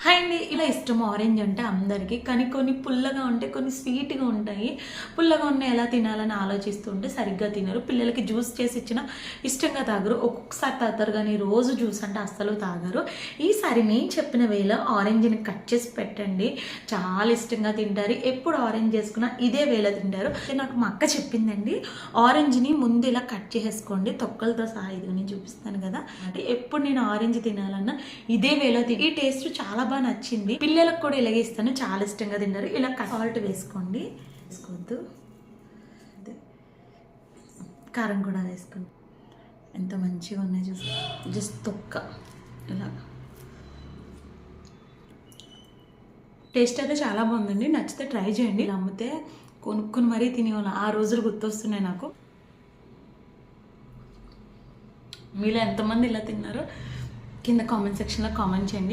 Hi అండి. ఇలా ఇష్టం ఆరెంజ్ అంటే అందరికీ. కానీ కొన్ని పుల్లగా ఉంటాయి, కొన్ని స్వీట్‌గా ఉంటాయి. పుల్లగా ఉన్నాయి ఎలా తినాలని ఆలోచిస్తూ ఉంటే సరిగ్గా తినరు. పిల్లలకి జ్యూస్ చేసి ఇచ్చినా ఇష్టంగా తాగరు. ఒక్కొక్కసారి తాగుతారు కానీ రోజు జ్యూస్ అంటే అస్సలు తాగరు. ఈసారి నేను చెప్పిన వేలో ఆరెంజ్‌ని కట్ చేసి పెట్టండి. చాలా ఇష్టంగా తింటారు. ఎప్పుడు ఆరెంజ్ చేసుకున్నా ఇదే వేలో తింటారు. నాకు మా అక్క చెప్పిందండి, ఆరెంజ్‌ని ముందు ఇలా కట్ చేసేసుకోండి తొక్కలతో సహా. ఇది నేను చూపిస్తాను కదా. అంటే ఎప్పుడు నేను ఆరెంజ్ తినాలన్నా ఇదే వేలో ఈ టేస్ట్ చాలా బాగా నచ్చింది. పిల్లలకు కూడా ఇలాగే ఇస్తాను, చాలా ఇష్టంగా తింటారు. ఇలా సాల్ట్ వేసుకోండి, వేసుకోవద్దు, కారం కూడా వేసుకోండి. ఎంత మంచిగా ఉన్నాయి చూసి. జస్ట్ తొక్క ఇలా. టేస్ట్ అయితే చాలా బాగుందండి. నచ్చితే ట్రై చేయండి. అమ్మితే కొనుక్కుని మరీ తినేవాళ్ళం. ఆ రోజులు గుర్తొస్తున్నాయి నాకు. మీలో ఎంతమంది ఇలా తిన్నారో కింద కామెంట్ సెక్షన్లో కామెంట్ చేయండి.